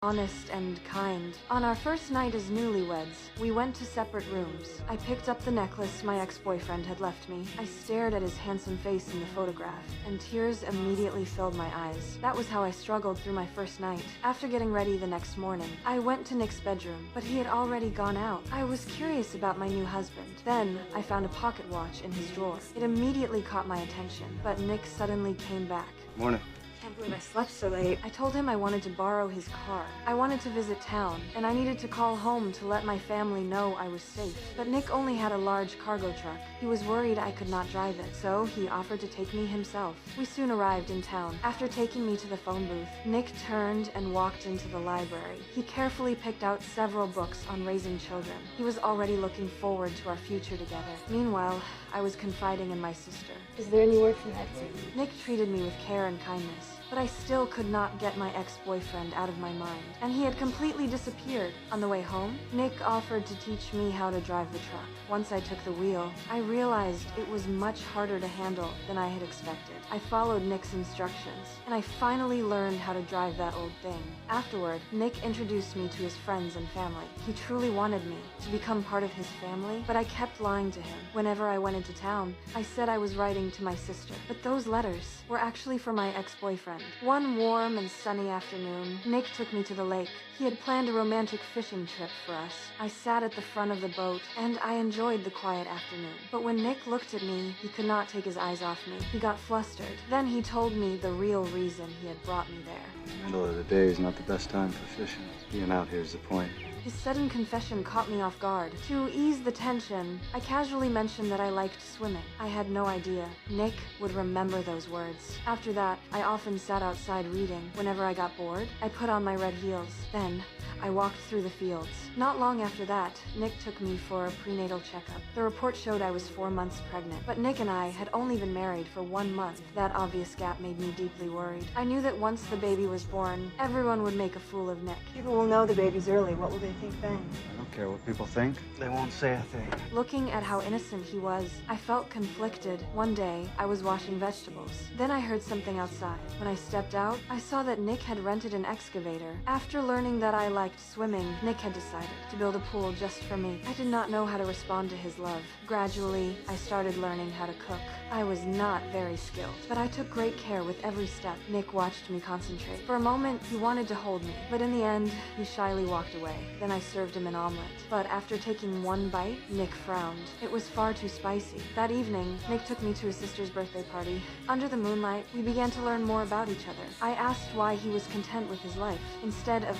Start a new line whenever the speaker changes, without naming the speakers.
honest and kind. On our first night as newlyweds, we went to separate rooms. I picked up the necklace my ex-boyfriend had left me. I stared at his handsome face in the photograph, and tears immediately filled my eyes. That was how I struggled through my first night. After getting ready the next morning, I went to Nick's bedroom, but he had already gone out. I was curious about my new husband. Then, I found a pocket watch in his drawer. It immediately caught my attention, but Nick suddenly came back.
Morning.
I can't believe I slept so late. I told him I wanted to borrow his car. I wanted to visit town, and I needed to call home to let my family know I was safe. But Nick only had a large cargo truck. He was worried I could not drive it, so he offered to take me himself. We soon arrived in town. After taking me to the phone booth, Nick turned and walked into the library. He carefully picked out several books on raising children. He was already looking forward to our future together. Meanwhile, I was confiding in my sister.
Is there any word from Etsy?
Nick treated me with care and kindness, but I still could not get my ex-boyfriend out of my mind, and he had completely disappeared. On the way home, Nick offered to teach me how to drive the truck. Once I took the wheel, I realized it was much harder to handle than I had expected. I followed Nick's instructions, and I finally learned how to drive that old thing. Afterward, Nick introduced me to his friends and family. He truly wanted me to become part of his family, but I kept lying to him. Whenever I went into town, I said I was writing to my sister, but those letters were actually for my ex-boyfriend. One warm and sunny afternoon, Nick took me to the lake. He had planned a romantic fishing trip for us. I sat at the front of the boat, and I enjoyed the quiet afternoon. But when Nick looked at me, he could not take his eyes off me. He got flustered. Then he told me the real reason he had brought me there.
The middle of the day is not the best time for fishing. Being out here is the point.
His sudden confession caught me off guard. To ease the tension, I casually mentioned that I liked swimming. I had no idea Nick would remember those words. After that, I often sat outside reading. Whenever I got bored, I put on my red heels. Then, I walked through the fields. Not long after that, Nick took me for a prenatal checkup. The report showed I was 4 months pregnant, but Nick and I had only been married for 1 month. That obvious gap made me deeply worried. I knew that once the baby was born, everyone would make a fool of Nick.
People will know the baby's early. What will they think then?
I don't care what people think. They won't say a thing.
Looking at how innocent he was, I felt conflicted. One day, I was washing vegetables. Then I heard something outside. When I stepped out, I saw that Nick had rented an excavator. After learning that I liked swimming, Nick had decided to build a pool just for me. I did not know how to respond to his love. Gradually, I started learning how to cook. I was not very skilled, but I took great care with every step. Nick watched me concentrate. For a moment, he wanted to hold me, but in the end, he shyly walked away. Then I served him an omelet. But after taking one bite, Nick frowned. It was far too spicy. That evening, Nick took me to his sister's birthday party. Under the moonlight, we began to learn more about each other. I asked why he was content with his life, instead of